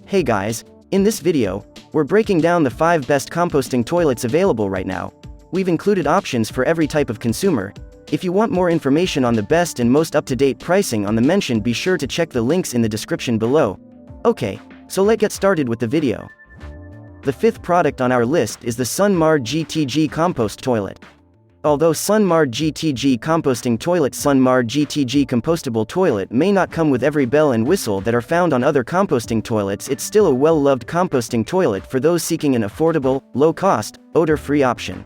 Hey guys, in this video, we're breaking down the 5 best composting toilets available right now. We've included options for every type of consumer. If you want more information on the best and most up-to-date pricing on the mentioned, be sure to check the links in the description below. Okay, so let's get started with the video. The 5th product on our list is the Sunmar GTG Compost Toilet. Although Sunmar GTG Composting Toilet Sunmar GTG Compostable Toilet may not come with every bell and whistle that are found on other composting toilets, it's still a well-loved composting toilet for those seeking an affordable, low-cost, odor-free option.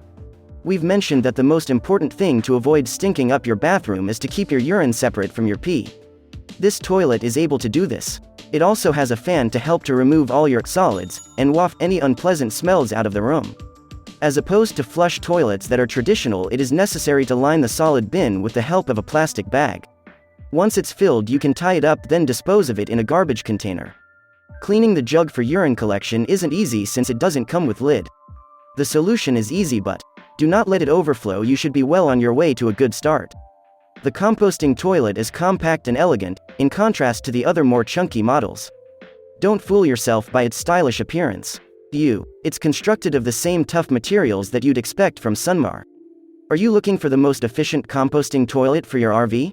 We've mentioned that the most important thing to avoid stinking up your bathroom is to keep your urine separate from your pee. This toilet is able to do this. It also has a fan to help to remove all your solids and waft any unpleasant smells out of the room. As opposed to flush toilets that are traditional, it is necessary to line the solid bin with the help of a plastic bag. Once it's filled, you can tie it up, then dispose of it in a garbage container. Cleaning the jug for urine collection isn't easy since it doesn't come with lid. The solution is easy, but do not let it overflow. You should be well on your way to a good start. The composting toilet is compact and elegant, in contrast to the other more chunky models. Don't fool yourself by its stylish appearance. It's constructed of the same tough materials that you'd expect from Sunmar. Are you looking for the most efficient composting toilet for your RV?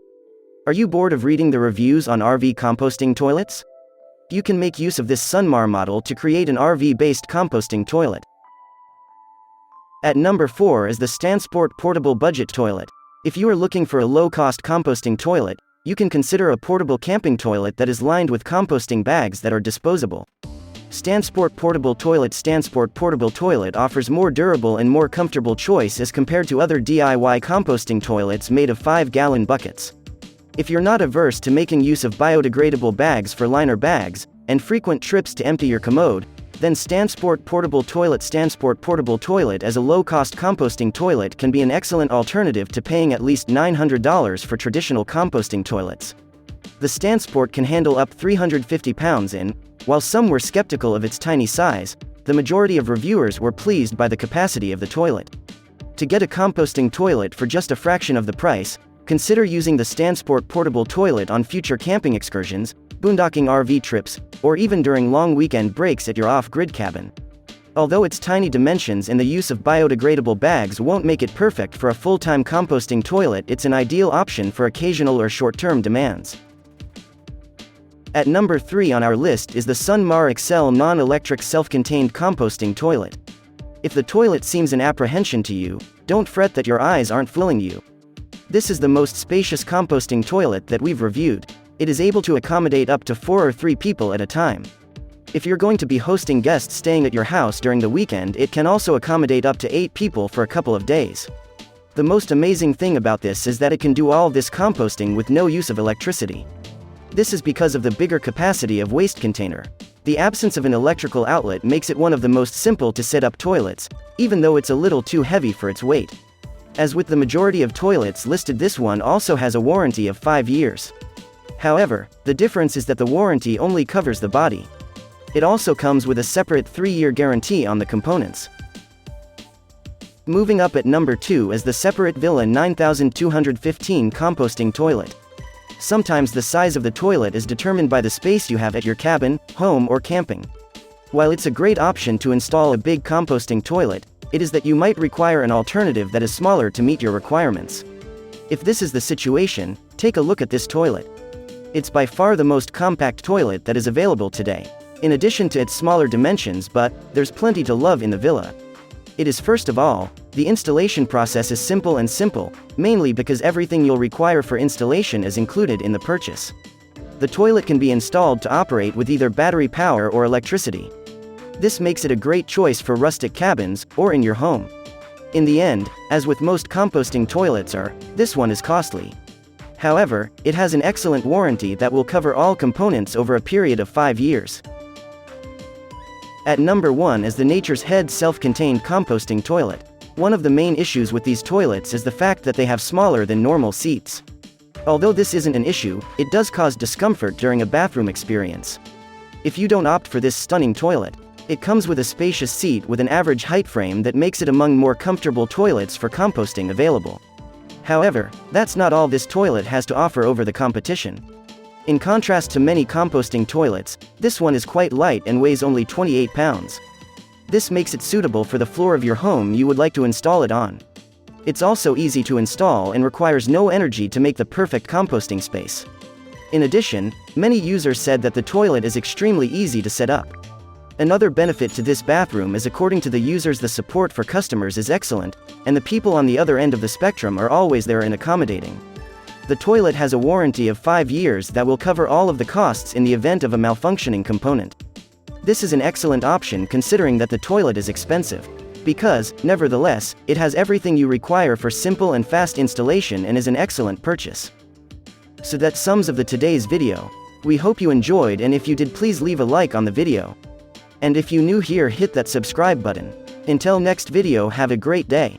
Are you bored of reading the reviews on RV composting toilets? You can make use of this Sunmar model to create an RV-based composting toilet. At number 4 is the Stansport Portable Budget Toilet. If you are looking for a low-cost composting toilet, you can consider a portable camping toilet that is lined with composting bags that are disposable. Stansport Portable Toilet. Stansport Portable Toilet offers more durable and more comfortable choice as compared to other DIY composting toilets made of 5-gallon buckets. If you're not averse to making use of biodegradable bags for liner bags, and frequent trips to empty your commode, then Stansport Portable Toilet. Stansport Portable Toilet as a low-cost composting toilet can be an excellent alternative to paying at least $900 for traditional composting toilets. The Stansport can handle up 350 pounds in. While some were skeptical of its tiny size, the majority of reviewers were pleased by the capacity of the toilet. To get a composting toilet for just a fraction of the price, consider using the Stansport Portable Toilet on future camping excursions, boondocking RV trips, or even during long weekend breaks at your off-grid cabin. Although its tiny dimensions and the use of biodegradable bags won't make it perfect for a full-time composting toilet, it's an ideal option for occasional or short-term demands. At number 3 on our list is the Sunmar XL non-electric self-contained composting toilet. If the toilet seems an apprehension to you, don't fret that your eyes aren't fooling you. This is the most spacious composting toilet that we've reviewed. It is able to accommodate up to 4 or 3 people at a time. If you're going to be hosting guests staying at your house during the weekend, it can also accommodate up to 8 people for a couple of days. The most amazing thing about this is that it can do all this composting with no use of electricity. This is because of the bigger capacity of waste container. The absence of an electrical outlet makes it one of the most simple to set up toilets, even though it's a little too heavy for its weight. As with the majority of toilets listed, this one also has a warranty of 5 years. However, the difference is that the warranty only covers the body. It also comes with a separate 3-year guarantee on the components. Moving up at number 2 is the Separett Villa 9215 Composting Toilet. Sometimes the size of the toilet is determined by the space you have at your cabin, home, or camping. While it's a great option to install a big composting toilet, it is that you might require an alternative that is smaller to meet your requirements. If this is the situation, take a look at this toilet. It's by far the most compact toilet that is available today. In addition to its smaller dimensions, but there's plenty to love in the Villa. It is, first of all, the installation process is simple, mainly because everything you'll require for installation is included in the purchase. The toilet can be installed to operate with either battery power or electricity. This makes it a great choice for rustic cabins, or in your home. In the end, as with most composting toilets this one is costly. However, it has an excellent warranty that will cover all components over a period of 5 years. At number 1 is the Nature's Head Self-Contained Composting Toilet. One of the main issues with these toilets is the fact that they have smaller than normal seats. Although this isn't an issue, it does cause discomfort during a bathroom experience. If you don't opt for this stunning toilet, it comes with a spacious seat with an average height frame that makes it among more comfortable toilets for composting available. However, that's not all this toilet has to offer over the competition. In contrast to many composting toilets, this one is quite light and weighs only 28 pounds. This makes it suitable for the floor of your home you would like to install it on. It's also easy to install and requires no energy to make the perfect composting space. In addition, many users said that the toilet is extremely easy to set up. Another benefit to this bathroom is, according to the users, the support for customers is excellent, and the people on the other end of the spectrum are always there and accommodating. The toilet has a warranty of 5 years that will cover all of the costs in the event of a malfunctioning component. This is an excellent option considering that the toilet is expensive. Because, nevertheless, it has everything you require for simple and fast installation and is an excellent purchase. So that sums of today's video. We hope you enjoyed, and if you did, please leave a like on the video. And if you new here, hit that subscribe button. Until next video, have a great day.